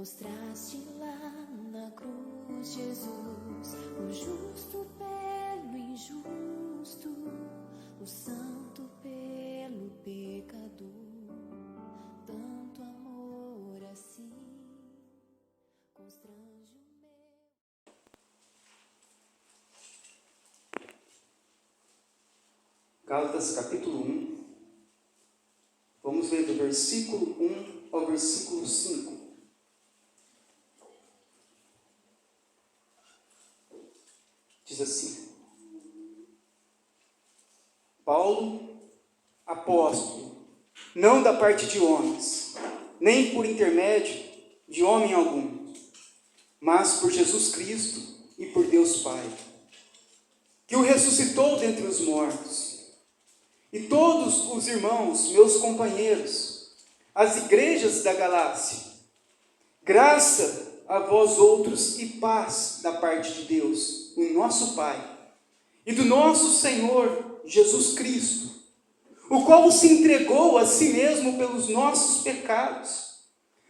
Mostraste lá na cruz, Jesus, o justo pelo injusto, o santo pelo pecador. Tanto amor assim constrange o meu. Gálatas capítulo 1, vamos ver do versículo 1 ao versículo 5. Diz assim: Paulo, apóstolo, não da parte de homens, nem por intermédio de homem algum, mas por Jesus Cristo e por Deus Pai, que o ressuscitou dentre os mortos, e todos os irmãos, meus companheiros, as igrejas da Galácia, graça a vós outros e paz da parte de Deus, o nosso Pai, e do nosso Senhor Jesus Cristo, o qual se entregou a si mesmo pelos nossos pecados,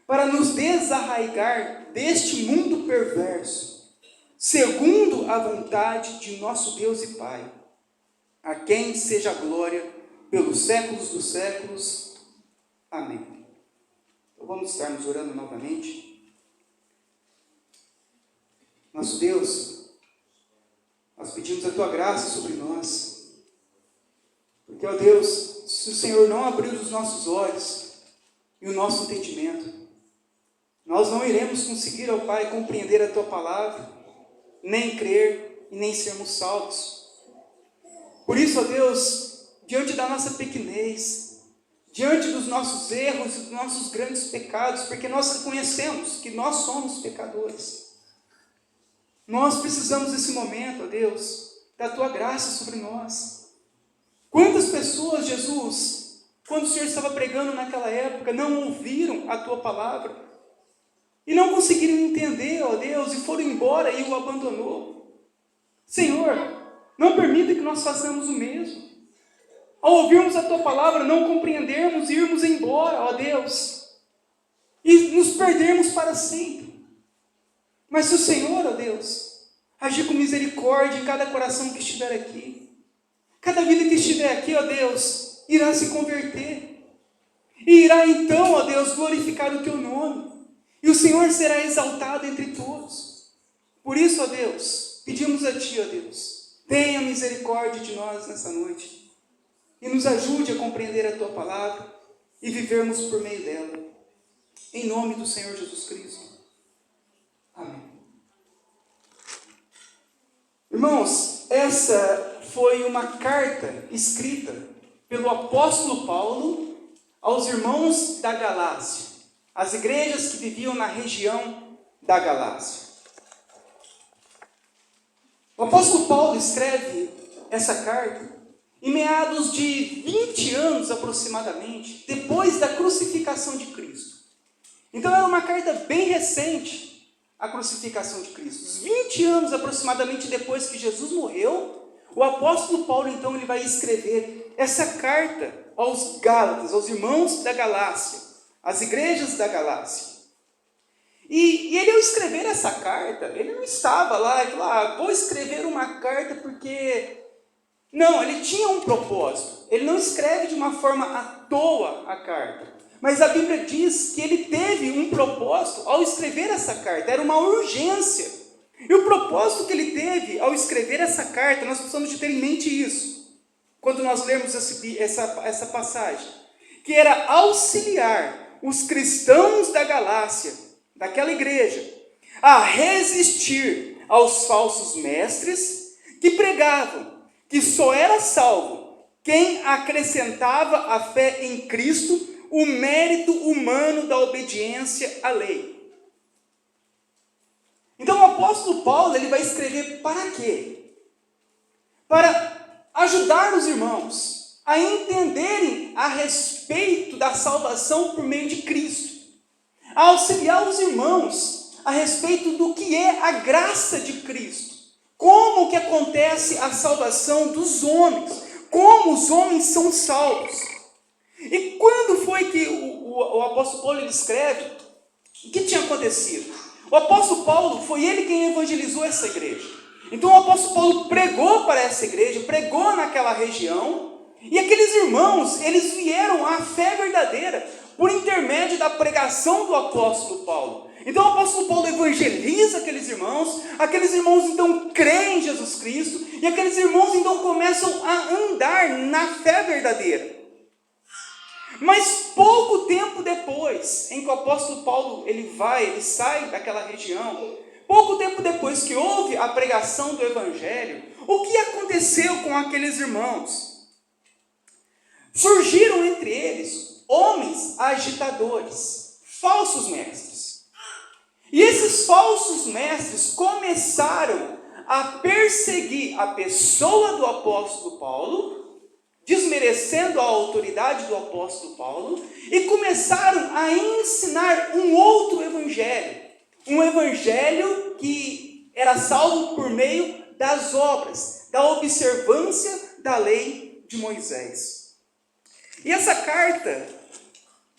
para nos desarraigar deste mundo perverso, segundo a vontade de nosso Deus e Pai, a quem seja a glória pelos séculos dos séculos. Amém. Então vamos estarmos orando novamente. Nosso Deus, nós pedimos a Tua graça sobre nós, porque, ó Deus, se o Senhor não abrir os nossos olhos e o nosso entendimento, nós não iremos conseguir, ó Pai, compreender a Tua palavra, nem crer e nem sermos salvos. Por isso, ó Deus, diante da nossa pequenez, diante dos nossos erros e dos nossos grandes pecados, porque nós reconhecemos que nós somos pecadores, nós precisamos desse momento, ó Deus, da Tua graça sobre nós. Quantas pessoas, Jesus, quando o Senhor estava pregando naquela época, não ouviram a Tua palavra e não conseguiram entender, ó Deus, e foram embora e o abandonou. Senhor, não permita que nós façamos o mesmo. Ao ouvirmos a Tua palavra, não compreendermos e irmos embora, ó Deus, e nos perdermos para sempre. Mas se o Senhor, ó Deus, agir com misericórdia em cada coração que estiver aqui, cada vida que estiver aqui, ó Deus, irá se converter, e irá então, ó Deus, glorificar o Teu nome, e o Senhor será exaltado entre todos. Por isso, ó Deus, pedimos a Ti, ó Deus, tenha misericórdia de nós nessa noite, e nos ajude a compreender a Tua palavra, e vivermos por meio dela, em nome do Senhor Jesus Cristo. Amém. Irmãos, essa foi uma carta escrita pelo apóstolo Paulo aos irmãos da Galácia, as igrejas que viviam na região da Galácia. O apóstolo Paulo escreve essa carta em meados de 20 anos aproximadamente, depois da crucificação de Cristo. Então era uma carta bem recente, a crucificação de Cristo. Os 20 anos aproximadamente depois que Jesus morreu, o apóstolo Paulo então ele vai escrever essa carta aos Gálatas, aos irmãos da Galácia, às igrejas da Galácia. E ele, ao escrever essa carta, ele não estava lá e falou, vou escrever uma carta porque... Não, ele tinha um propósito. Ele não escreve de uma forma à toa a carta. Mas a Bíblia diz que ele teve um propósito ao escrever essa carta. Era uma urgência. E o propósito que ele teve ao escrever essa carta, nós precisamos de ter em mente isso, quando nós lermos essa passagem, que era auxiliar os cristãos da Galácia, daquela igreja, a resistir aos falsos mestres que pregavam que só era salvo quem acrescentava à fé em Cristo o mérito humano da obediência à lei. Então o apóstolo Paulo ele vai escrever para quê? Para ajudar os irmãos a entenderem a respeito da salvação por meio de Cristo, a auxiliar os irmãos a respeito do que é a graça de Cristo, como que acontece a salvação dos homens, como os homens são salvos. E quando foi que o apóstolo Paulo ele escreve O que tinha acontecido? O apóstolo Paulo foi ele quem evangelizou essa igreja. Então o apóstolo Paulo pregou para essa igreja, pregou naquela região, e aqueles irmãos, eles vieram à fé verdadeira por intermédio da pregação do apóstolo Paulo. Então o apóstolo Paulo evangeliza aqueles irmãos então creem em Jesus Cristo, e aqueles irmãos então começam a andar na fé verdadeira. Mas pouco tempo depois, em que o apóstolo Paulo ele sai daquela região, pouco tempo depois que houve a pregação do evangelho, o que aconteceu com aqueles irmãos? Surgiram entre eles homens agitadores, falsos mestres. E esses falsos mestres começaram a perseguir a pessoa do apóstolo Paulo, desmerecendo a autoridade do apóstolo Paulo, e começaram a ensinar um outro evangelho, um evangelho que era salvo por meio das obras, da observância da lei de Moisés. E essa carta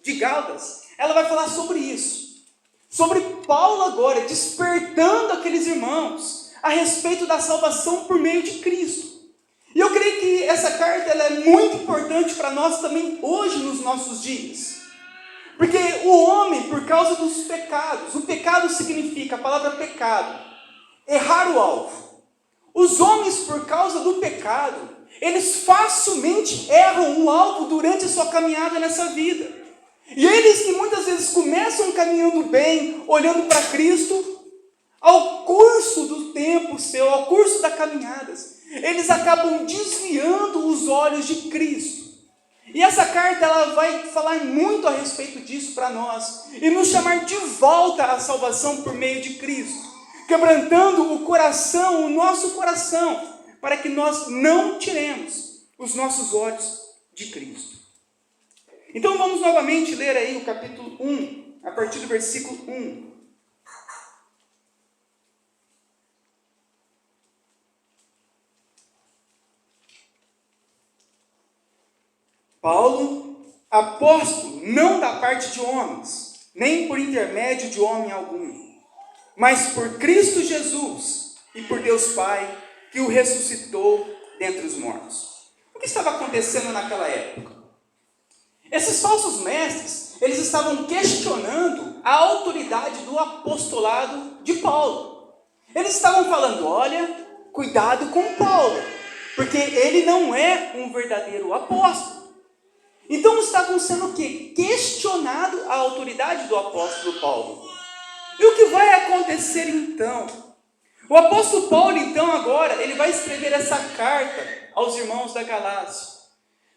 de Gálatas, ela vai falar sobre isso, sobre Paulo agora despertando aqueles irmãos a respeito da salvação por meio de Cristo. E eu creio que essa carta ela é muito importante para nós também hoje nos nossos dias. Porque o homem, por causa dos pecados, o pecado significa, a palavra pecado, errar o alvo. Os homens, por causa do pecado, eles facilmente erram o alvo durante a sua caminhada nessa vida. E eles que muitas vezes começam caminhando bem, olhando para Cristo, ao curso do tempo seu, ao curso das caminhadas, eles acabam desviando os olhos de Cristo. E essa carta ela vai falar muito a respeito disso para nós, e nos chamar de volta à salvação por meio de Cristo, quebrantando o coração, o nosso coração, para que nós não tiremos os nossos olhos de Cristo. Então vamos novamente ler aí o capítulo 1, a partir do versículo 1. Paulo, apóstolo, não da parte de homens, nem por intermédio de homem algum, mas por Cristo Jesus e por Deus Pai, que o ressuscitou dentre os mortos. O que estava acontecendo naquela época? Esses falsos mestres, eles estavam questionando a autoridade do apostolado de Paulo. Eles estavam falando, olha, cuidado com Paulo, porque ele não é um verdadeiro apóstolo. Então estavam sendo o quê? Questionado a autoridade do apóstolo Paulo. E o que vai acontecer então? O apóstolo Paulo então agora, ele vai escrever essa carta aos irmãos da Galácia,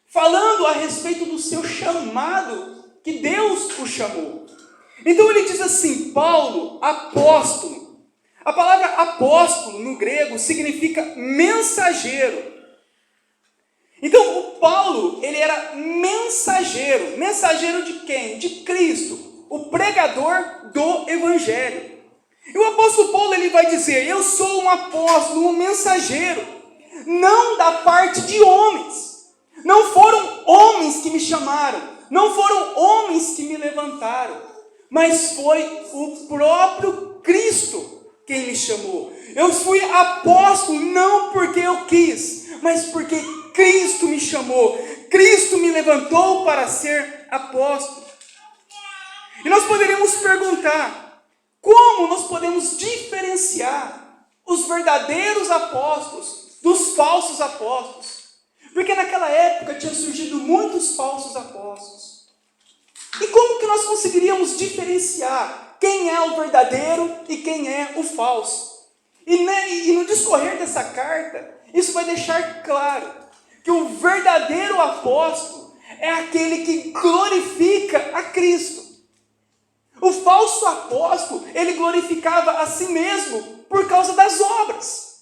falando a respeito do seu chamado, que Deus o chamou. Então ele diz assim, Paulo, apóstolo. A palavra apóstolo no grego significa mensageiro. Então, o Paulo, ele era mensageiro. Mensageiro de quem? De Cristo, o pregador do Evangelho. E o apóstolo Paulo, ele vai dizer, eu sou um apóstolo, um mensageiro, não da parte de homens. Não foram homens que me chamaram, não foram homens que me levantaram, mas foi o próprio Cristo quem me chamou. Eu fui apóstolo não porque eu quis, mas porque Cristo me chamou, Cristo me levantou para ser apóstolo. E nós poderíamos perguntar, como nós podemos diferenciar os verdadeiros apóstolos dos falsos apóstolos? Porque naquela época tinha surgido muitos falsos apóstolos. E como que nós conseguiríamos diferenciar quem é o verdadeiro e quem é o falso? E no discorrer dessa carta, isso vai deixar claro que o verdadeiro apóstolo é aquele que glorifica a Cristo. O falso apóstolo, ele glorificava a si mesmo por causa das obras.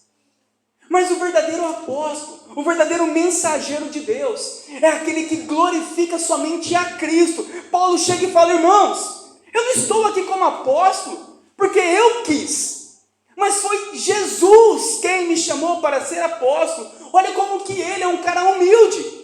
Mas o verdadeiro apóstolo, o verdadeiro mensageiro de Deus, é aquele que glorifica somente a Cristo. Paulo chega e fala, irmãos, eu não estou aqui como apóstolo porque eu quis, mas foi Jesus quem me chamou para ser apóstolo. Olha como que ele é um cara humilde.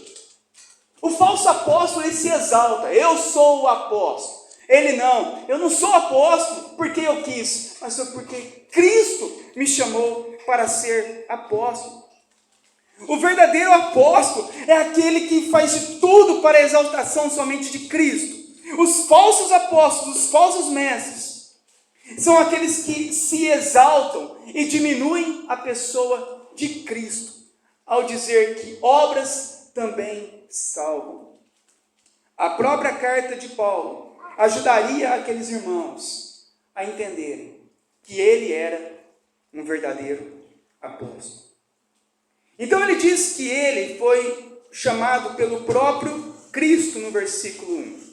O falso apóstolo, ele se exalta, eu sou o apóstolo, Ele não, eu não sou apóstolo porque eu quis, mas foi porque Cristo me chamou para ser apóstolo. O verdadeiro apóstolo é aquele que faz de tudo para a exaltação somente de Cristo. Os falsos apóstolos, os falsos mestres, são aqueles que se exaltam e diminuem a pessoa de Cristo, ao dizer que obras também salvam. A própria carta de Paulo ajudaria aqueles irmãos a entenderem que ele era um verdadeiro apóstolo. Então ele diz que ele foi chamado pelo próprio Cristo no versículo 1.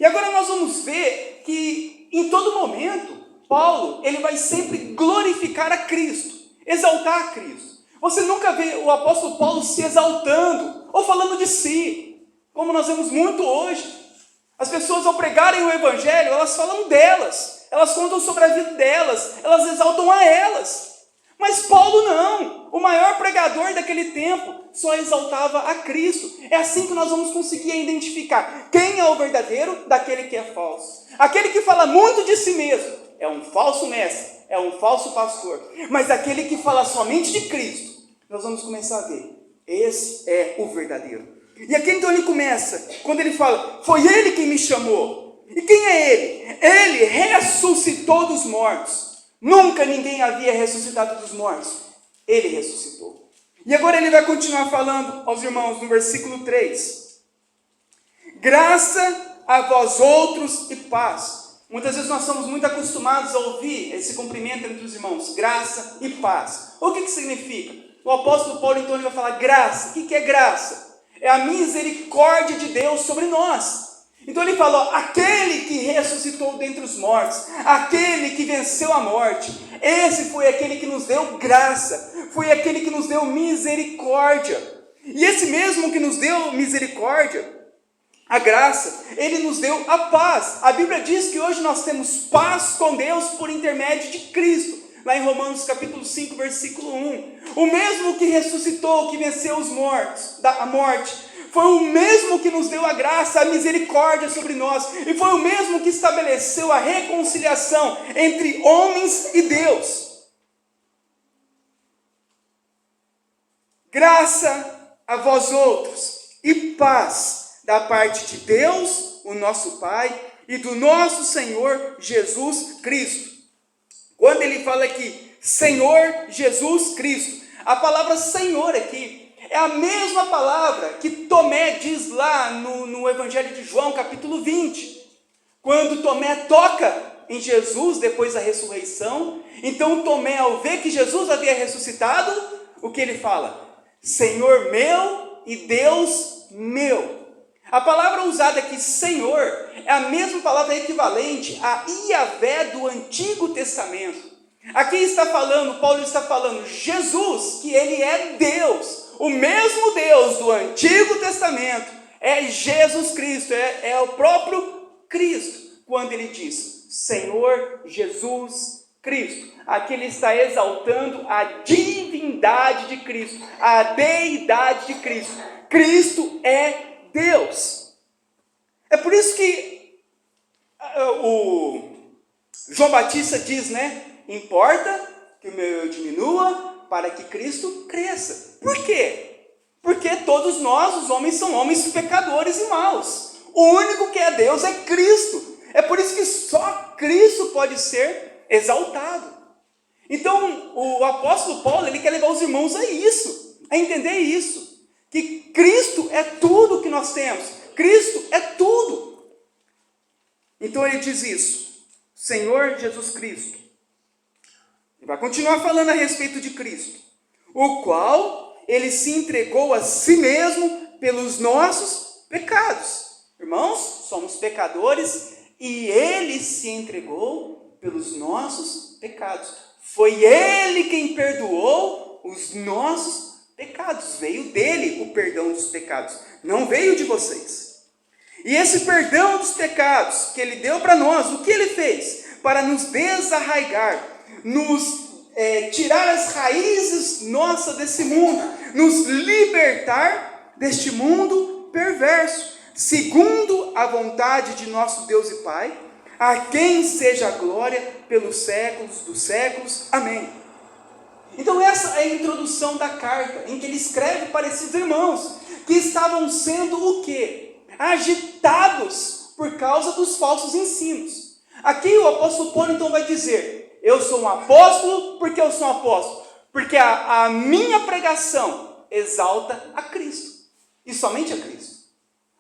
E agora nós vamos ver que em todo momento, Paulo, ele vai sempre glorificar a Cristo, exaltar a Cristo. Você nunca vê o apóstolo Paulo se exaltando ou falando de si, como nós vemos muito hoje. As pessoas, ao pregarem o evangelho, elas falam delas, elas contam sobre a vida delas, elas exaltam a elas. Mas Paulo não, o maior pregador daquele tempo só exaltava a Cristo. É assim que nós vamos conseguir identificar quem é o verdadeiro daquele que é falso. Aquele que fala muito de si mesmo é um falso mestre, é um falso pastor. Mas aquele que fala somente de Cristo, nós vamos começar a ver, esse é o verdadeiro. E aqui então ele começa, quando ele fala, foi ele quem me chamou. E quem é ele? Ele ressuscitou dos mortos. Nunca ninguém havia ressuscitado dos mortos. Ele ressuscitou. E agora ele vai continuar falando aos irmãos no versículo 3. Graça a vós outros e paz. Muitas vezes nós somos muito acostumados a ouvir esse cumprimento entre os irmãos. Graça e paz. O que significa? O apóstolo Paulo então ele vai falar graça. O que é graça? É a misericórdia de Deus sobre nós. Então ele falou, aquele que ressuscitou dentre os mortos, aquele que venceu a morte, esse foi aquele que nos deu graça, foi aquele que nos deu misericórdia. E esse mesmo que nos deu misericórdia, a graça, ele nos deu a paz. A Bíblia diz que hoje nós temos paz com Deus por intermédio de Cristo. Lá em Romanos capítulo 5, versículo 1. O mesmo que ressuscitou, que venceu os mortos, a morte, foi o mesmo que nos deu a graça, a misericórdia sobre nós. E foi o mesmo que estabeleceu a reconciliação entre homens e Deus. Graça a vós outros e paz da parte de Deus, o nosso Pai, e do nosso Senhor Jesus Cristo. Quando ele fala aqui, Senhor Jesus Cristo, a palavra Senhor aqui é a mesma palavra que Tomé diz lá no Evangelho de João, capítulo 20. Quando Tomé toca em Jesus depois da ressurreição, então Tomé, ao ver que Jesus havia ressuscitado, o que ele fala? Senhor meu e Deus meu. A palavra usada aqui, Senhor, é a mesma palavra equivalente a Iavé do Antigo Testamento. Aqui está falando, Paulo está falando, Jesus, que ele é Deus. O mesmo Deus do Antigo Testamento é Jesus Cristo, é o próprio Cristo, quando ele diz, Senhor Jesus Cristo. Aqui ele está exaltando a divindade de Cristo, a deidade de Cristo. Cristo é Deus. É por isso que o João Batista diz, importa que o meu eu diminua para que Cristo cresça. Por quê? Porque todos nós, os homens, são homens pecadores e maus. O único que é Deus é Cristo. É por isso que só Cristo pode ser exaltado. Então, o apóstolo Paulo, ele quer levar os irmãos a isso, a entender isso. Que Cristo é tudo que nós temos. Cristo é tudo. Então ele diz isso. Senhor Jesus Cristo. Ele vai continuar falando a respeito de Cristo. O qual ele se entregou a si mesmo pelos nossos pecados. Irmãos, somos pecadores e ele se entregou pelos nossos pecados. Foi ele quem perdoou os nossos pecados. Veio dele o perdão dos pecados, não veio de vocês. E esse perdão dos pecados que ele deu para nós, o que ele fez? Para nos desarraigar, nos tirar as raízes nossas desse mundo, nos libertar deste mundo perverso. segundo a vontade de nosso Deus e Pai, a quem seja a glória pelos séculos dos séculos. Amém. Então essa é a introdução da carta, em que ele escreve para esses irmãos, que estavam sendo o quê? Agitados por causa dos falsos ensinos. Aqui o apóstolo Paulo então vai dizer: eu sou um apóstolo porque eu sou um apóstolo, porque a minha pregação exalta a Cristo, e somente a Cristo.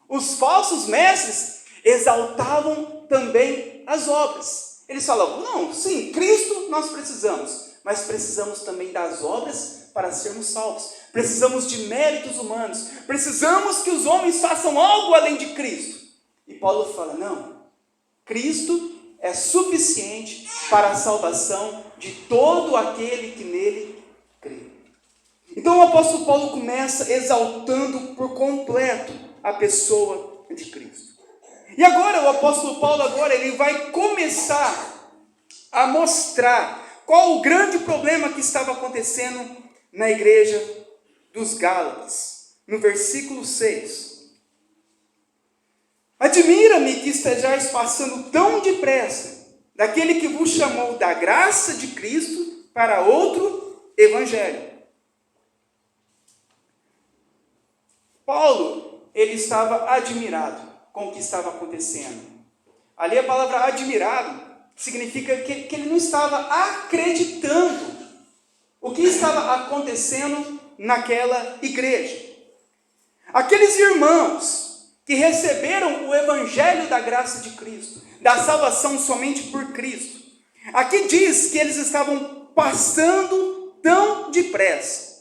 Os falsos mestres exaltavam também as obras. Eles falavam: não, sim, Cristo nós precisamos, mas precisamos também das obras para sermos salvos. Precisamos de méritos humanos, precisamos que os homens façam algo além de Cristo. E Paulo fala: não, Cristo é suficiente para a salvação de todo aquele que nele crê. Então o apóstolo Paulo começa exaltando por completo a pessoa de Cristo. E agora o apóstolo Paulo ele vai começar a mostrar qual o grande problema que estava acontecendo na igreja dos Gálatas. No versículo 6. Admira-me que estejais passando tão depressa daquele que vos chamou da graça de Cristo para outro evangelho. Paulo, ele estava admirado com o que estava acontecendo. Ali a palavra admirado significa que ele não estava acreditando o que estava acontecendo naquela igreja. Aqueles irmãos que receberam o evangelho da graça de Cristo, da salvação somente por Cristo, aqui diz que eles estavam passando tão depressa.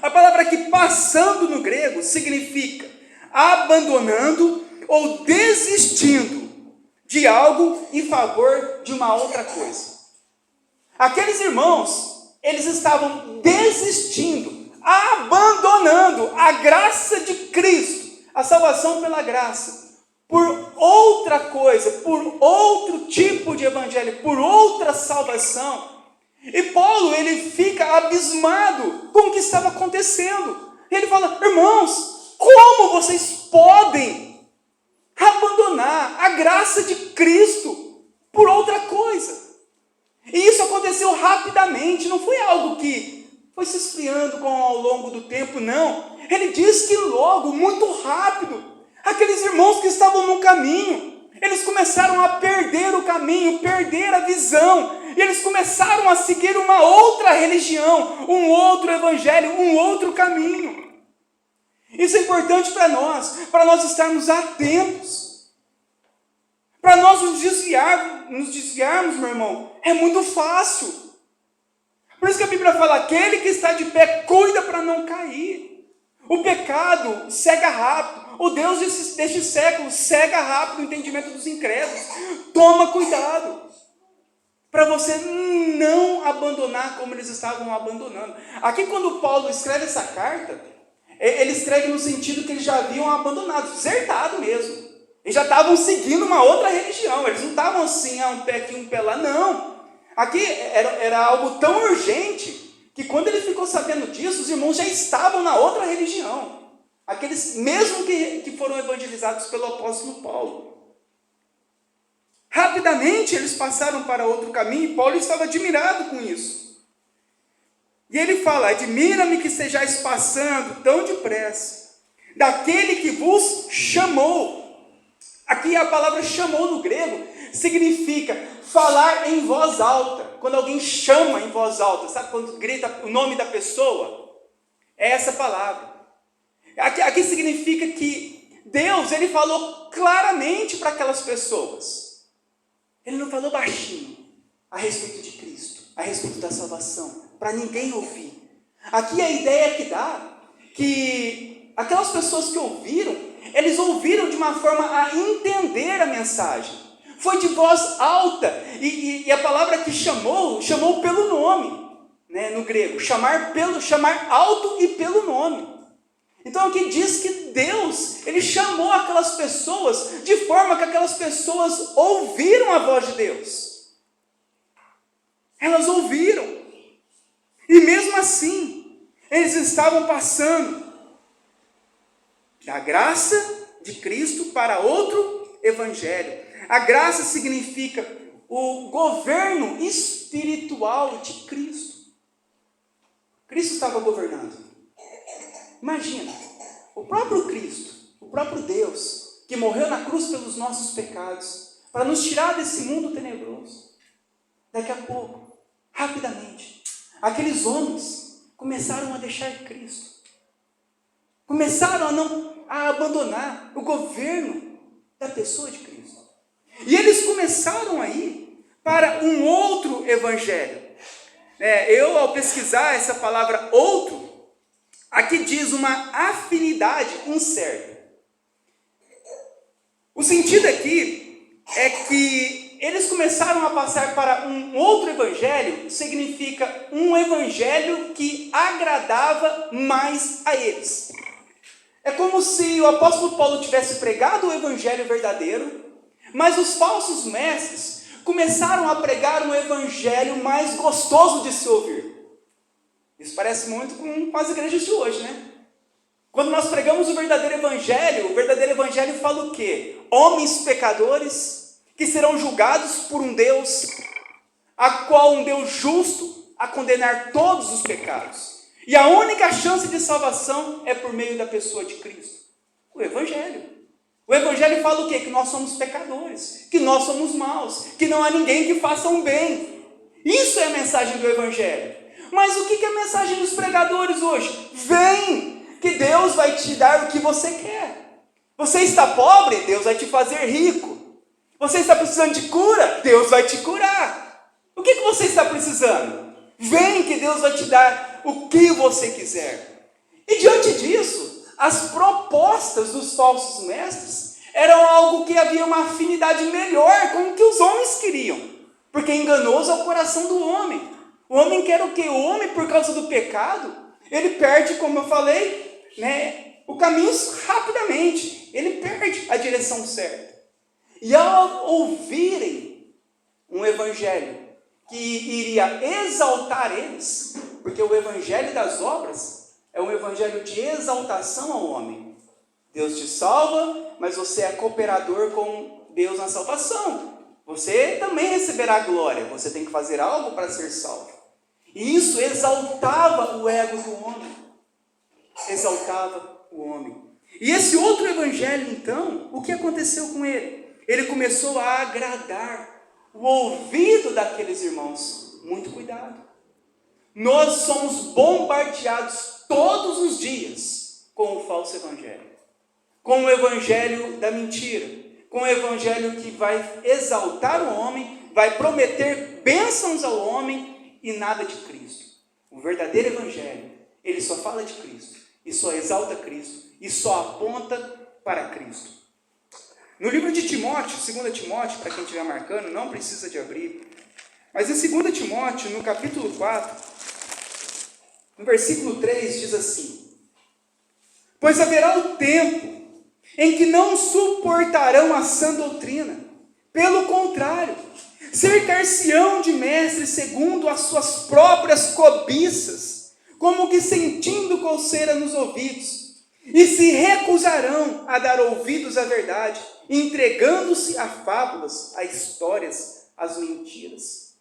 A palavra aqui passando no grego significa abandonando ou desistindo de algo em favor de uma outra coisa. Aqueles irmãos, eles estavam desistindo, abandonando a graça de Cristo, a salvação pela graça, por outra coisa, por outro tipo de evangelho, por outra salvação. E Paulo, ele fica abismado com o que estava acontecendo. Ele fala: irmãos, como vocês podem abandonar a graça de Cristo por outra coisa? E isso aconteceu rapidamente, não foi algo que foi se esfriando ao longo do tempo, não. Ele diz que logo, muito rápido, aqueles irmãos que estavam no caminho, eles começaram a perder o caminho, perder a visão, e eles começaram a seguir uma outra religião, um outro evangelho, um outro caminho. Isso é importante para nós estarmos atentos, para nós nos desviarmos, meu irmão, é muito fácil. Por isso que a Bíblia fala: aquele que está de pé, cuida para não cair. O pecado cega rápido. O Deus deste século cega rápido o entendimento dos incrédulos. Toma cuidado para você não abandonar como eles estavam abandonando. Aqui, quando Paulo escreve essa carta, ele escreve no sentido que eles já haviam abandonado, desertado mesmo. Eles já estavam seguindo uma outra religião. Eles não estavam assim, um pé aqui, um pé lá, não. Aqui era algo tão urgente que quando ele ficou sabendo disso, os irmãos já estavam na outra religião. Aqueles mesmo que foram evangelizados pelo apóstolo Paulo. Rapidamente eles passaram para outro caminho e Paulo estava admirado com isso. E ele fala: admira-me que estejais passando tão depressa daquele que vos chamou. Aqui a palavra chamou no grego significa falar em voz alta. Quando alguém chama em voz alta, sabe quando grita o nome da pessoa? É essa palavra. Aqui significa que Deus, ele falou claramente para aquelas pessoas. Ele não falou baixinho a respeito de Cristo, a respeito da salvação, para ninguém ouvir. Aqui a ideia que dá, que aquelas pessoas que ouviram, eles ouviram de uma forma a entender a mensagem. Foi de voz alta, e a palavra que chamou pelo nome, né, no grego, chamar alto e pelo nome. Então aqui diz que Deus, ele chamou aquelas pessoas de forma que aquelas pessoas ouviram a voz de Deus. Elas ouviram. E mesmo assim, eles estavam passando da graça de Cristo para outro evangelho. A graça significa o governo espiritual de Cristo. Cristo estava governando. Imagina, o próprio Cristo, o próprio Deus, que morreu na cruz pelos nossos pecados, para nos tirar desse mundo tenebroso. Daqui a pouco, rapidamente, aqueles homens começaram a deixar Cristo. Começaram a abandonar o governo da pessoa de Cristo. E eles começaram a ir para um outro evangelho. Eu, ao pesquisar essa palavra outro, aqui diz uma afinidade, um certo. O sentido aqui é que eles começaram a passar para um outro evangelho, significa um evangelho que agradava mais a eles. É como se o apóstolo Paulo tivesse pregado o evangelho verdadeiro, mas os falsos mestres começaram a pregar um evangelho mais gostoso de se ouvir. Isso parece muito com as igrejas de hoje, né? Quando nós pregamos o verdadeiro evangelho fala o quê? Homens pecadores que serão julgados por um Deus, um Deus justo, a condenar todos os pecados. E a única chance de salvação é por meio da pessoa de Cristo. O evangelho. O evangelho fala o quê? Que nós somos pecadores, que nós somos maus, que não há ninguém que faça um bem. Isso é a mensagem do evangelho. Mas o que é a mensagem dos pregadores hoje? Vem, que Deus vai te dar o que você quer. Você está pobre? Deus vai te fazer rico. Você está precisando de cura? Deus vai te curar. O que você está precisando? Vem, que Deus vai te dar o que você quiser. E diante disso, as propostas dos falsos mestres eram algo que havia uma afinidade melhor com o que os homens queriam, porque enganoso é o coração do homem. O homem quer o quê? O homem, por causa do pecado, ele perde, como eu falei, o caminho rapidamente, ele perde a direção certa. E ao ouvirem um evangelho que iria exaltar eles, porque o evangelho das obras é um evangelho de exaltação ao homem. Deus te salva, mas você é cooperador com Deus na salvação. Você também receberá glória, você tem que fazer algo para ser salvo. E isso exaltava o ego do homem. Exaltava o homem. E esse outro evangelho, então, o que aconteceu com ele? Ele começou a agradar o ouvido daqueles irmãos. Muito cuidado. Nós somos bombardeados todos os dias com o falso evangelho. Com o evangelho da mentira. Com o evangelho que vai exaltar o homem, vai prometer bênçãos ao homem e nada de Cristo. O verdadeiro evangelho, ele só fala de Cristo, e só exalta Cristo, e só aponta para Cristo. No livro de Timóteo, 2 Timóteo, para quem estiver marcando, não precisa de abrir, mas em 2 Timóteo, no capítulo 4, no versículo 3, diz assim: pois haverá o tempo em que não suportarão a sã doutrina, pelo contrário, cercar-se-ão de mestres segundo as suas próprias cobiças, como que sentindo coceira nos ouvidos, e se recusarão a dar ouvidos à verdade, entregando-se a fábulas, a histórias, às mentiras.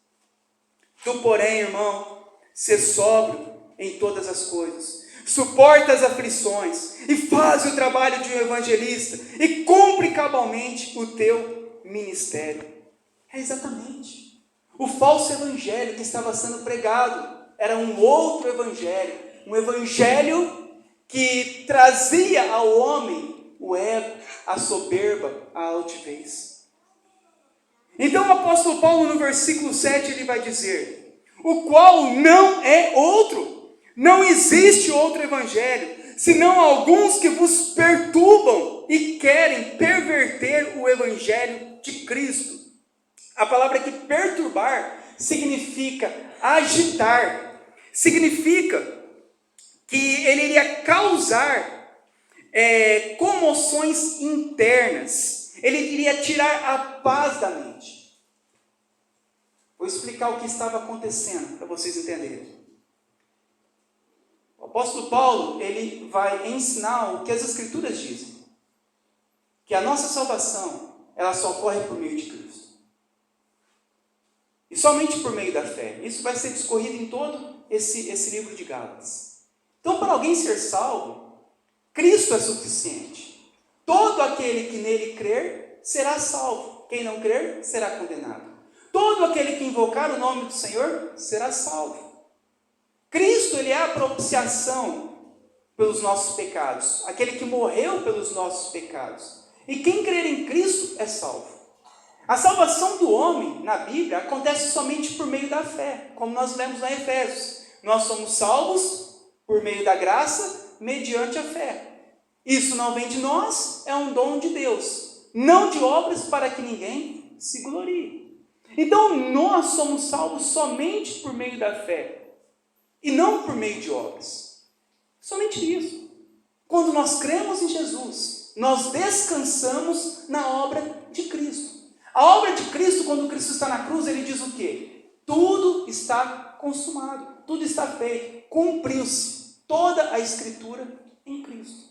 Tu, porém, irmão, sê sóbrio em todas as coisas, suporta as aflições, e faz o trabalho de um evangelista, e cumpre cabalmente o teu ministério. É exatamente. O falso evangelho que estava sendo pregado era um outro evangelho, um evangelho que trazia ao homem o ego, a soberba, a altivez. Então o apóstolo Paulo, no versículo 7, ele vai dizer: o qual não é outro, não existe outro evangelho, senão alguns que vos perturbam e querem perverter o evangelho de Cristo. A palavra aqui, perturbar, significa agitar, significa que ele iria causar comoções internas, ele iria tirar a paz da mente. Vou explicar o que estava acontecendo, para vocês entenderem. O apóstolo Paulo, ele vai ensinar o que as Escrituras dizem. que a nossa salvação, ela só ocorre por meio de Cristo. E somente por meio da fé. Isso vai ser discorrido em todo esse livro de Gálatas. Então, para alguém ser salvo, Cristo é suficiente. Todo aquele que nele crer será salvo. Quem não crer será condenado. Todo aquele que invocar o nome do Senhor será salvo. Cristo, ele é a propiciação pelos nossos pecados. Aquele que morreu pelos nossos pecados. E quem crer em Cristo é salvo. A salvação do homem, na Bíblia, acontece somente por meio da fé, como nós lemos lá em Efésios. Nós somos salvos por meio da graça, mediante a fé. Isso não vem de nós, é um dom de Deus, não de obras para que ninguém se glorie. Então, nós somos salvos somente por meio da fé, e não por meio de obras. Somente isso. Quando nós cremos em Jesus, nós descansamos na obra de Cristo. A obra de Cristo, quando Cristo está na cruz, ele diz o quê? Tudo está consumado, tudo está feito, cumpriu-se toda a Escritura em Cristo.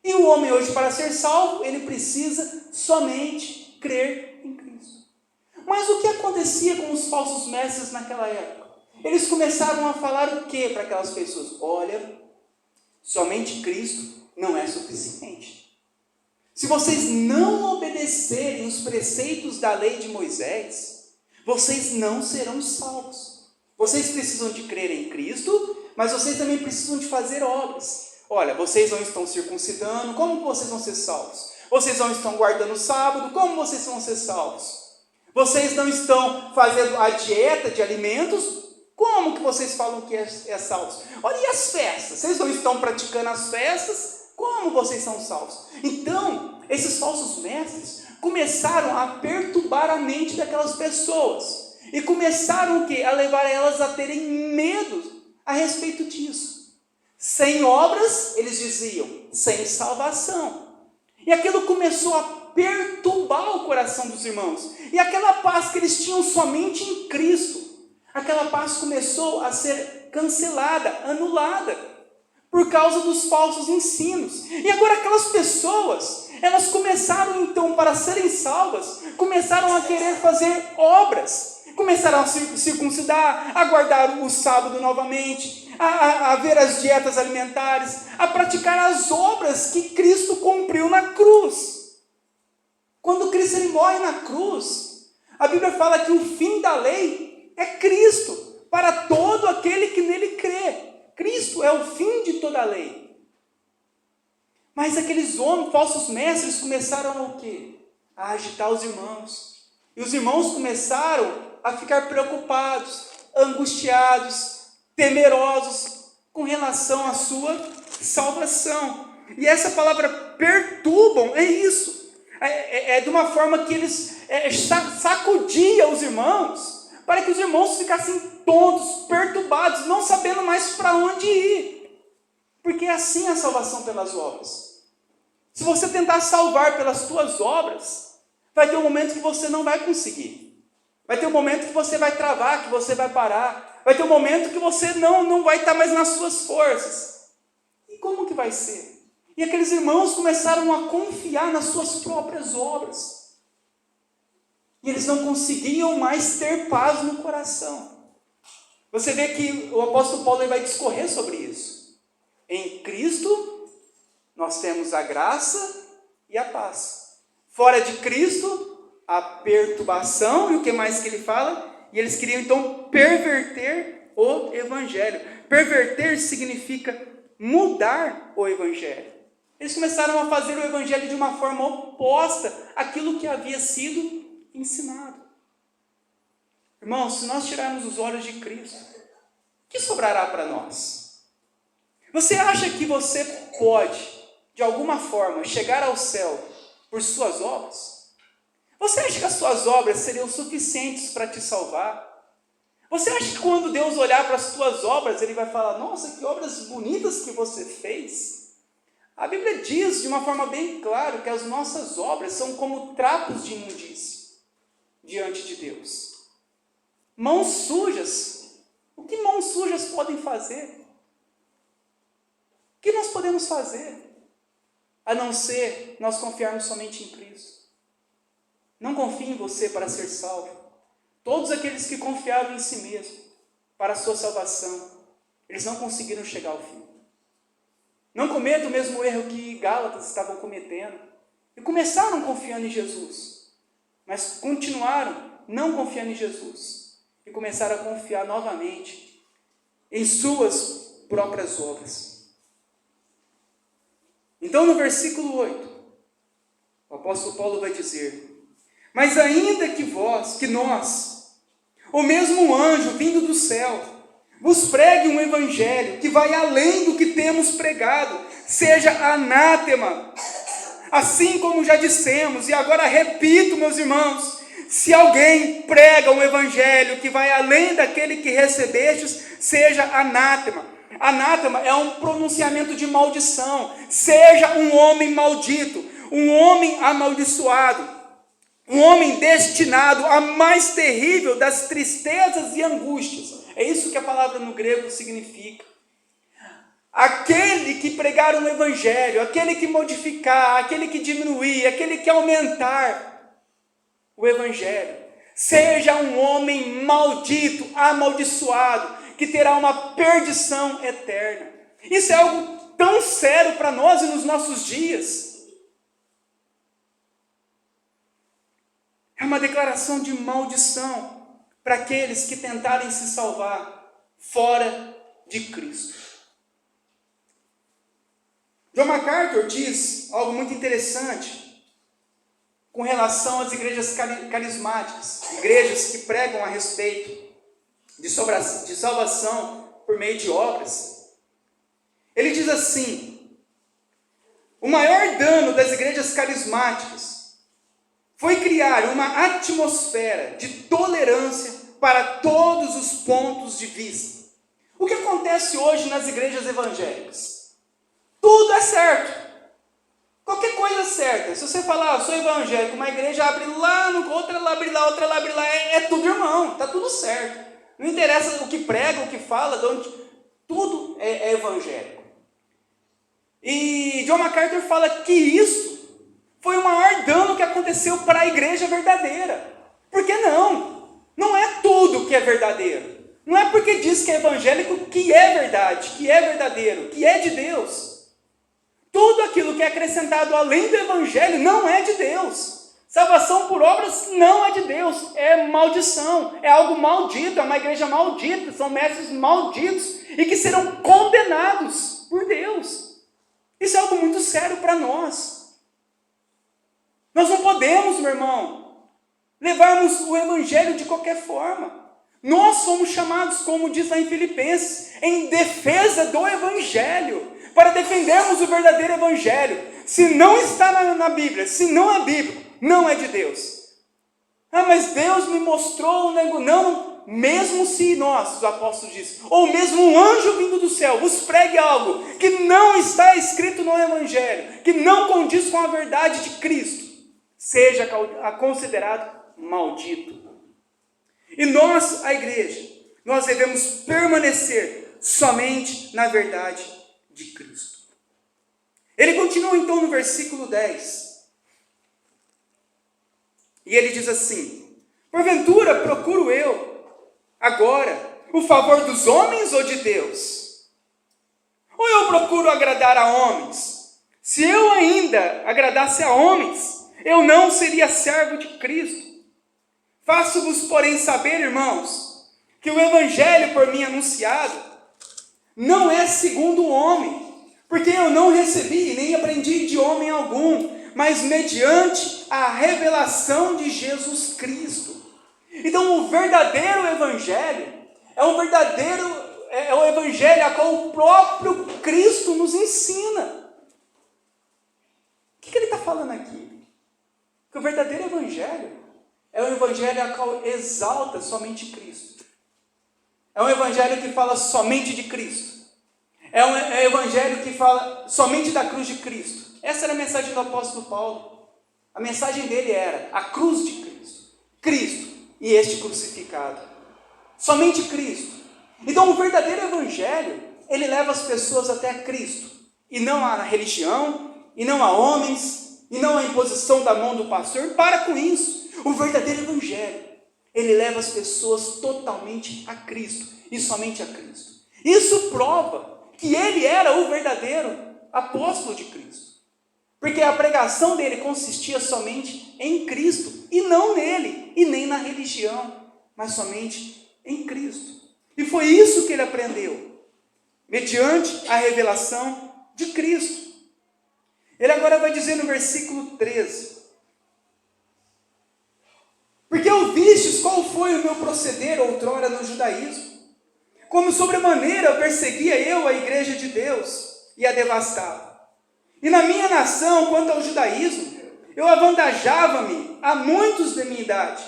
E o homem hoje, para ser salvo, ele precisa somente crer em Cristo. Mas o que acontecia com os falsos mestres naquela época? Eles começaram a falar o quê para aquelas pessoas? Olha, somente Cristo não é suficiente. Se vocês não obedecerem os preceitos da lei de Moisés, vocês não serão salvos. Vocês precisam de crer em Cristo, mas vocês também precisam de fazer obras. Olha, vocês não estão circuncidando, como vocês vão ser salvos? Vocês não estão guardando o sábado, como vocês vão ser salvos? Vocês não estão fazendo a dieta de alimentos, como que vocês falam que é salvos? Olha, e as festas? Vocês não estão praticando as festas, como vocês são salvos? Então, esses falsos mestres começaram a perturbar a mente daquelas pessoas. E começaram o quê? A levar elas a terem medo a respeito disso. Sem obras, eles diziam, sem salvação. E aquilo começou a perturbar o coração dos irmãos. E aquela paz que eles tinham somente em Cristo, aquela paz começou a ser cancelada, anulada, por causa dos falsos ensinos. E agora aquelas pessoas, elas começaram então, para serem salvas, começaram a querer fazer obras. Começaram a se circuncidar, a guardar o sábado novamente, a ver as dietas alimentares, a praticar as obras que Cristo cumpriu na cruz. Quando Cristo ele morre na cruz, a Bíblia fala que o fim da lei é Cristo, para todo aquele que nele crê. Cristo é o fim de toda a lei. Mas aqueles homens, falsos mestres, começaram o quê? A agitar os irmãos. E os irmãos começaram a ficar preocupados, angustiados, temerosos com relação à sua salvação. E essa palavra perturbam é isso. É de uma forma que eles sacudiam os irmãos, para que os irmãos ficassem tontos, perturbados, não sabendo mais para onde ir. Porque é assim a salvação pelas obras. Se você tentar salvar pelas tuas obras, vai ter um momento que você não vai conseguir. Vai ter um momento que você vai travar, que você vai parar. Vai ter um momento que você não vai estar mais nas suas forças. E como que vai ser? E aqueles irmãos começaram a confiar nas suas próprias obras. E eles não conseguiam mais ter paz no coração. Você vê que o apóstolo Paulo vai discorrer sobre isso. Em Cristo, nós temos a graça e a paz. Fora de Cristo, a perturbação, e o que mais que ele fala? E eles queriam então perverter o evangelho. Perverter significa mudar o evangelho. Eles começaram a fazer o evangelho de uma forma oposta àquilo que havia sido ensinado. Irmãos, se nós tirarmos os olhos de Cristo, o que sobrará para nós? Você acha que você pode, de alguma forma, chegar ao céu por suas obras? Você acha que as suas obras seriam suficientes para te salvar? Você acha que quando Deus olhar para as tuas obras, Ele vai falar, nossa, que obras bonitas que você fez? A Bíblia diz de uma forma bem clara que as nossas obras são como trapos de imundícia diante de Deus. Mãos sujas. O que mãos sujas podem fazer? O que nós podemos fazer? A não ser nós confiarmos somente em Cristo. Não confie em você para ser salvo. Todos aqueles que confiavam em si mesmo para a sua salvação, eles não conseguiram chegar ao fim. Não cometa o mesmo erro que Gálatas estavam cometendo. E começaram confiando em Jesus, mas continuaram não confiando em Jesus. E começaram a confiar novamente em suas próprias obras. Então, no versículo 8, o apóstolo Paulo vai dizer: mas ainda que nós, ou mesmo um anjo vindo do céu, vos pregue um evangelho que vai além do que temos pregado, seja anátema. Assim como já dissemos, e agora repito, meus irmãos, se alguém prega um evangelho que vai além daquele que recebestes, seja anátema. Anátema é um pronunciamento de maldição. Seja um homem maldito, um homem amaldiçoado, um homem destinado à mais terrível das tristezas e angústias. É isso que a palavra no grego significa. Aquele que pregar um evangelho, aquele que modificar, aquele que diminuir, aquele que aumentar o evangelho, seja um homem maldito, amaldiçoado, que terá uma perdição eterna. Isso é algo tão sério para nós e nos nossos dias. É uma declaração de maldição para aqueles que tentarem se salvar fora de Cristo. John MacArthur diz algo muito interessante com relação às igrejas carismáticas, igrejas que pregam a respeito de salvação por meio de obras. Ele diz assim: o maior dano das igrejas carismáticas foi criar uma atmosfera de tolerância para todos os pontos de vista. O que acontece hoje nas igrejas evangélicas? Tudo é certo. Qualquer coisa é certa. Se você falar, sou evangélico, uma igreja abre lá, outra ela abre lá, outra ela abre lá, é tudo irmão, está tudo certo. Não interessa o que prega, o que fala, de onde, tudo é evangélico. E John MacArthur fala que isso foi o maior dano que aconteceu para a igreja verdadeira. Por que não? Não é tudo que é verdadeiro. Não é porque diz que é evangélico que é verdade, que é verdadeiro, que é de Deus. Tudo aquilo que é acrescentado além do evangelho não é de Deus. Salvação por obras não é de Deus, é maldição, é algo maldito, é uma igreja maldita, são mestres malditos e que serão condenados por Deus. Isso é algo muito sério para nós. Nós não podemos, meu irmão, levarmos o evangelho de qualquer forma. Nós somos chamados, como diz lá em Filipenses, em defesa do evangelho, para defendermos o verdadeiro evangelho. Se não está na Bíblia, se não é bíblico, não é de Deus. Ah, mas Deus me mostrou um negócio. Não, mesmo se nós, os apóstolos dizem, ou mesmo um anjo vindo do céu, vos pregue algo que não está escrito no evangelho, que não condiz com a verdade de Cristo, seja considerado maldito. E nós, a igreja, nós devemos permanecer somente na verdade de Cristo. Ele continua então no versículo 10. E ele diz assim: porventura procuro eu agora o favor dos homens ou de Deus? Ou eu procuro agradar a homens? Se eu ainda agradasse a homens, eu não seria servo de Cristo. Faço-vos, porém, saber, irmãos, que o evangelho por mim anunciado não é segundo o homem, porque eu não recebi nem aprendi de homem algum, mas mediante a revelação de Jesus Cristo. Então, o verdadeiro evangelho é o evangelho a qual o próprio Cristo nos ensina. O que ele está falando aqui? Que o verdadeiro evangelho é um evangelho a qual exalta somente Cristo. É um evangelho que fala somente de Cristo. É um evangelho que fala somente da cruz de Cristo. Essa era a mensagem do apóstolo Paulo. A mensagem dele era a cruz de Cristo. Cristo e este crucificado. Somente Cristo. Então o verdadeiro evangelho, ele leva as pessoas até Cristo. E não a religião, e não a homens, e não a imposição da mão do pastor. Para com isso. O verdadeiro evangelho, ele leva as pessoas totalmente a Cristo e somente a Cristo. Isso prova que ele era o verdadeiro apóstolo de Cristo, porque a pregação dele consistia somente em Cristo e não nele e nem na religião, mas somente em Cristo. E foi isso que ele aprendeu, mediante a revelação de Cristo. Ele agora vai dizer no versículo 13: porque ouvistes qual foi o meu proceder outrora no judaísmo, como sobremaneira perseguia eu a igreja de Deus e a devastava. E na minha nação, quanto ao judaísmo, eu avantajava-me a muitos de minha idade,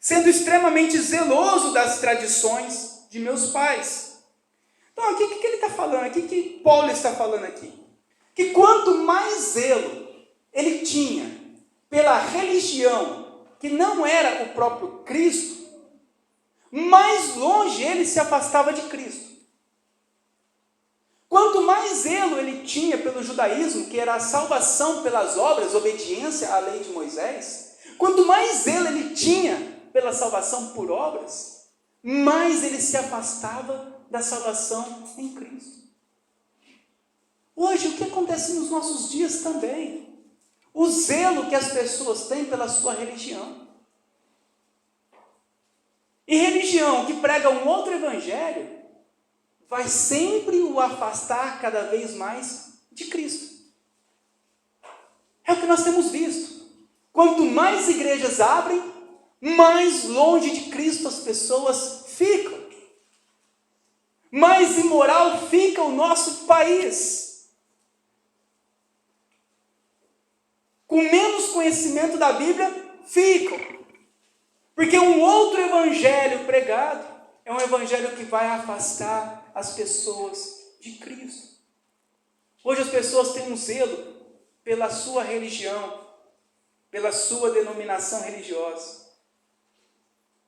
sendo extremamente zeloso das tradições de meus pais. Então, aqui o que ele está falando? Aqui que Paulo está falando aqui? Que quanto mais zelo ele tinha pela religião que não era o próprio Cristo, mais longe ele se afastava de Cristo. Quanto mais zelo ele tinha pelo judaísmo, que era a salvação pelas obras, obediência à lei de Moisés, quanto mais zelo ele tinha pela salvação por obras, mais ele se afastava da salvação em Cristo. Hoje, o que acontece nos nossos dias também? O zelo que as pessoas têm pela sua religião. E religião que prega um outro evangelho vai sempre o afastar cada vez mais de Cristo. É o que nós temos visto. Quanto mais igrejas abrem, mais longe de Cristo as pessoas ficam. Mais imoral fica o nosso país. Com menos conhecimento da Bíblia, ficam. Porque um outro evangelho pregado é um evangelho que vai afastar as pessoas de Cristo. Hoje as pessoas têm um zelo pela sua religião, pela sua denominação religiosa.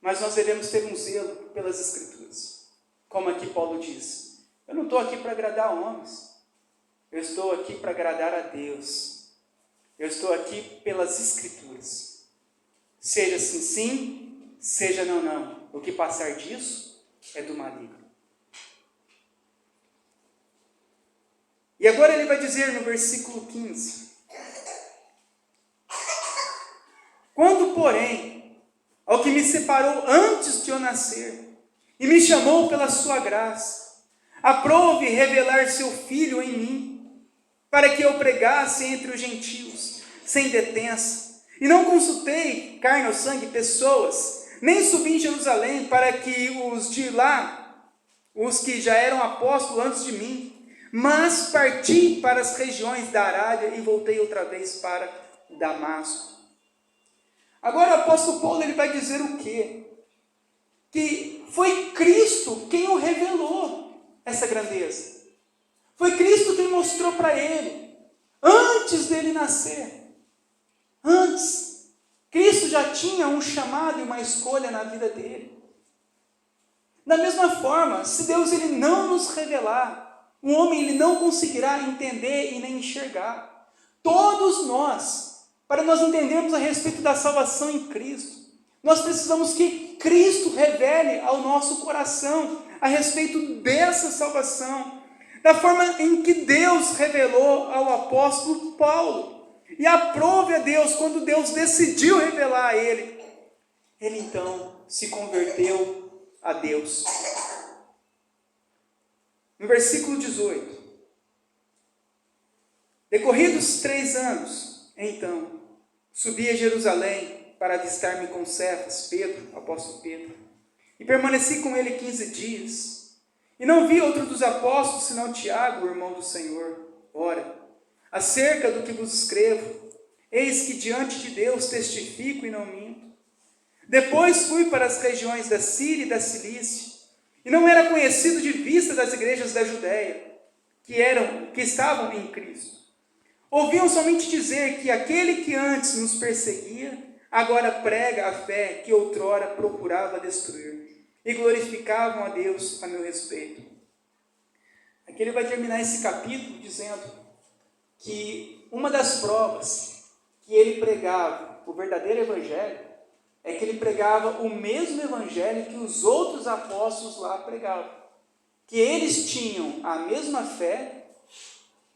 Mas nós devemos ter um zelo pelas Escrituras. Como aqui Paulo diz: eu não estou aqui para agradar homens, eu estou aqui para agradar a Deus. Eu estou aqui pelas Escrituras. Seja sim, sim, seja não, não. O que passar disso é do maligno. E agora ele vai dizer no versículo 15: quando, porém, ao que me separou antes de eu nascer, e me chamou pela sua graça, aprove revelar seu Filho em mim, para que eu pregasse entre os gentios, sem detença, e não consultei carne ou sangue, pessoas, nem subi em Jerusalém para que os de lá, os que já eram apóstolos antes de mim, mas parti para as regiões da Arábia e voltei outra vez para Damasco. Agora o apóstolo Paulo ele vai dizer o quê? Que foi Cristo quem o revelou essa grandeza. Foi Cristo quem mostrou para ele, antes dele nascer. Antes, Cristo já tinha um chamado e uma escolha na vida dele. Da mesma forma, se Deus ele não nos revelar, o homem ele não conseguirá entender e nem enxergar. Todos nós, para nós entendermos a respeito da salvação em Cristo, nós precisamos que Cristo revele ao nosso coração a respeito dessa salvação, da forma em que Deus revelou ao apóstolo Paulo. E aprove a Deus, quando Deus decidiu revelar a ele, ele então se converteu a Deus. No versículo 18: decorridos 3 anos, então, subi a Jerusalém para avistar-me com Cefas, Pedro, apóstolo Pedro, e permaneci com ele 15 dias. E não vi outro dos apóstolos, senão Tiago, o irmão do Senhor. Ora, acerca do que vos escrevo, eis que diante de Deus testifico e não minto. Depois fui para as regiões da Síria e da Cilícia, e não era conhecido de vista das igrejas da Judéia, que estavam em Cristo. Ouviam somente dizer que aquele que antes nos perseguia, agora prega a fé que outrora procurava destruir, e glorificavam a Deus a meu respeito. Aqui ele vai terminar esse capítulo dizendo que uma das provas que ele pregava o verdadeiro evangelho é que ele pregava o mesmo evangelho que os outros apóstolos lá pregavam. Que eles tinham a mesma fé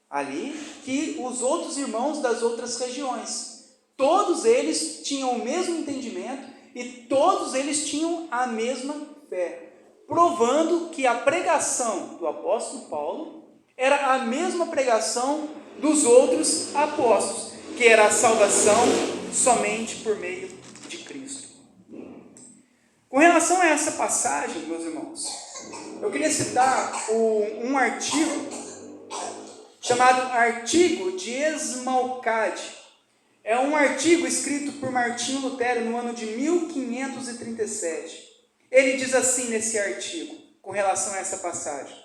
ali que os outros irmãos das outras regiões. Todos eles tinham o mesmo entendimento e todos eles tinham a mesma fé, provando que a pregação do apóstolo Paulo era a mesma pregação dos outros apóstolos, que era a salvação somente por meio de Cristo. Com relação a essa passagem, meus irmãos, eu queria citar um artigo chamado Artigo de Esmalcade. É um artigo escrito por Martinho Lutero no ano de 1537. Ele diz assim nesse artigo, com relação a essa passagem: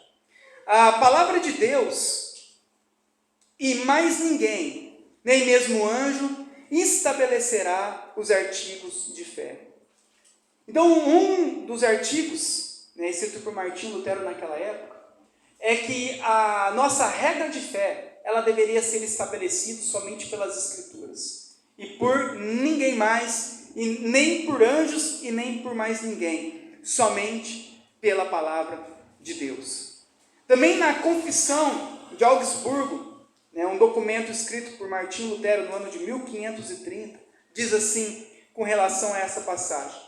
a palavra de Deus, e mais ninguém, nem mesmo anjo, estabelecerá os artigos de fé. Então, um dos artigos, escrito por Martinho Lutero naquela época, é que a nossa regra de fé, ela deveria ser estabelecida somente pelas Escrituras. E por ninguém mais, e nem por anjos, e nem por mais ninguém. Somente pela palavra de Deus. Também na Confissão de Augsburgo, um documento escrito por Martinho Lutero no ano de 1530, diz assim, com relação a essa passagem: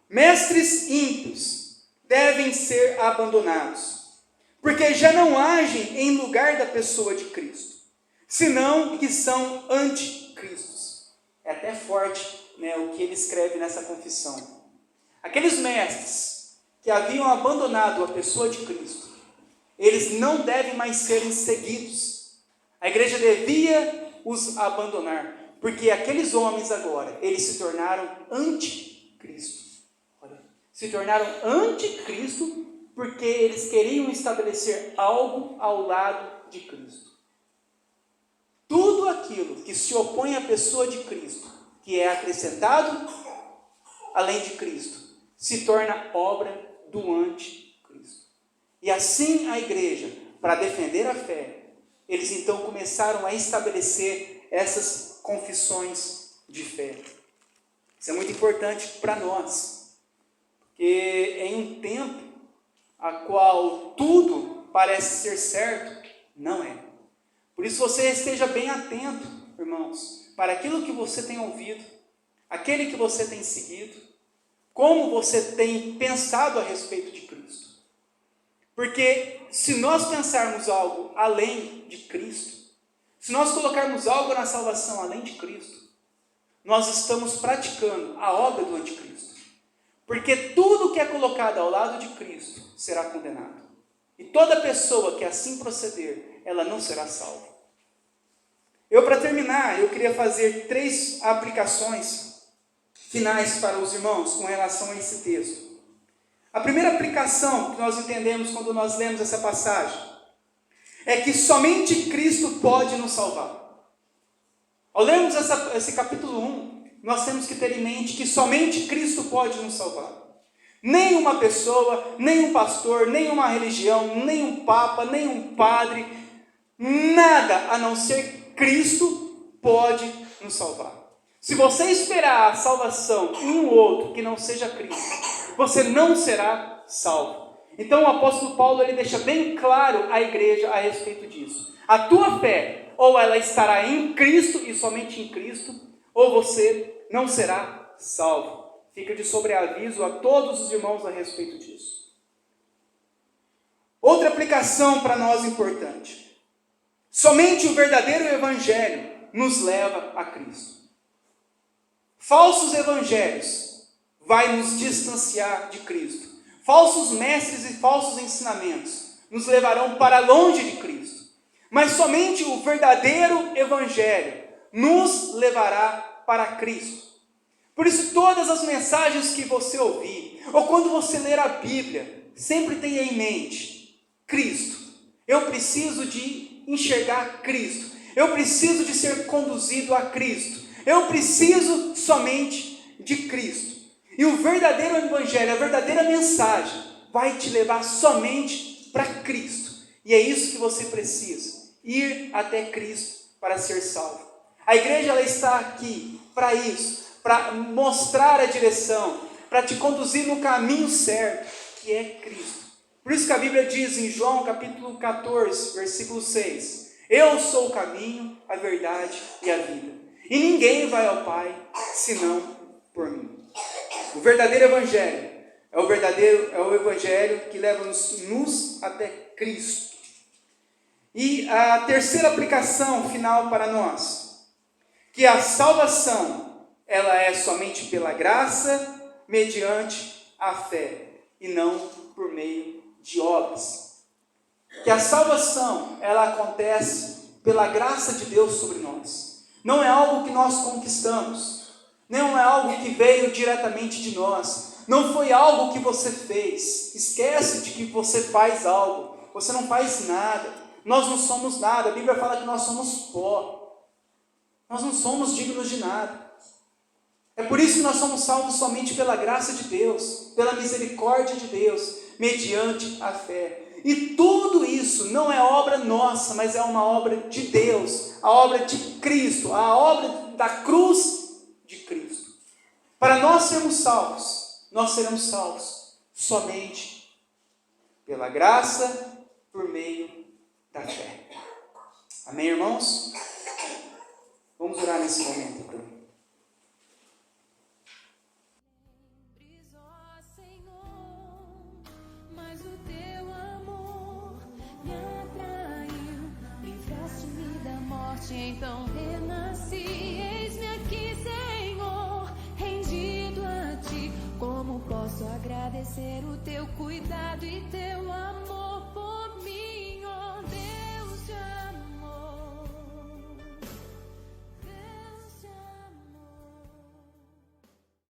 mestres ímpios devem ser abandonados, porque já não agem em lugar da pessoa de Cristo, senão que são anticristos. É até forte, o que ele escreve nessa confissão. Aqueles mestres que haviam abandonado a pessoa de Cristo, eles não devem mais serem seguidos. A igreja devia os abandonar, porque aqueles homens agora, eles se tornaram anticristo. Se tornaram anticristo porque eles queriam estabelecer algo ao lado de Cristo. Tudo aquilo que se opõe à pessoa de Cristo, que é acrescentado além de Cristo, se torna obra do anticristo. E assim a igreja, para defender a fé, eles então começaram a estabelecer essas confissões de fé. Isso é muito importante para nós. Porque em um tempo a qual tudo parece ser certo, não é. Por isso você esteja bem atento, irmãos, para aquilo que você tem ouvido, aquele que você tem seguido, como você tem pensado a respeito de Cristo. Porque se nós pensarmos algo além de Cristo, se nós colocarmos algo na salvação além de Cristo, nós estamos praticando a obra do anticristo. Porque tudo que é colocado ao lado de Cristo será condenado. E toda pessoa que assim proceder, ela não será salva. Para terminar, eu queria fazer 3 aplicações finais para os irmãos com relação a esse texto. A primeira aplicação que nós entendemos quando nós lemos essa passagem é que somente Cristo pode nos salvar. Ao lermos esse capítulo 1, nós temos que ter em mente que somente Cristo pode nos salvar. Nem uma pessoa, nem um pastor, nem uma religião, nem um papa, nem um padre, nada a não ser Cristo pode nos salvar. Se você esperar a salvação em um outro que não seja Cristo, você não será salvo. Então o apóstolo Paulo ele deixa bem claro à igreja a respeito disso. A tua fé, ou ela estará em Cristo e somente em Cristo, ou você não será salvo. Fica de sobreaviso a todos os irmãos a respeito disso. Outra aplicação para nós importante. Somente o verdadeiro evangelho nos leva a Cristo. Falsos evangelhos vai nos distanciar de Cristo. Falsos mestres e falsos ensinamentos nos levarão para longe de Cristo. Mas somente o verdadeiro evangelho nos levará para Cristo. Por isso, todas as mensagens que você ouvir, ou quando você ler a Bíblia, sempre tenha em mente Cristo. Eu preciso de enxergar Cristo. Eu preciso de ser conduzido a Cristo. Eu preciso somente de Cristo. E o verdadeiro evangelho, a verdadeira mensagem, vai te levar somente para Cristo. E é isso que você precisa, ir até Cristo para ser salvo. A igreja ela está aqui para isso, para mostrar a direção, para te conduzir no caminho certo, que é Cristo. Por isso que a Bíblia diz em João capítulo 14, versículo 6, eu sou o caminho, a verdade e a vida. E ninguém vai ao Pai, senão por mim. O verdadeiro evangelho é o evangelho que leva-nos até Cristo. E a terceira aplicação final para nós, que a salvação, ela é somente pela graça, mediante a fé, e não por meio de obras. Que a salvação, ela acontece pela graça de Deus sobre nós. Não é algo que nós conquistamos, não é algo que veio diretamente de nós, não foi algo que você fez. Esquece de que você faz algo, você não faz nada. Nós não somos nada, a Bíblia fala que nós somos pó, nós não somos dignos de nada. É por isso que nós somos salvos somente pela graça de Deus, pela misericórdia de Deus, mediante a fé. E tudo isso não é obra nossa, mas é uma obra de Deus, a obra de Cristo, a obra da cruz de Cristo. Para nós sermos salvos, nós seremos salvos somente pela graça, por meio da fé. Amém, irmãos? Vamos orar nesse momento, então. Ó Senhor, mas o teu amor me atraiu, livraste-me da morte, então renasci. Eis-me aqui, Senhor, rendido a ti. Como posso agradecer o teu cuidado e teu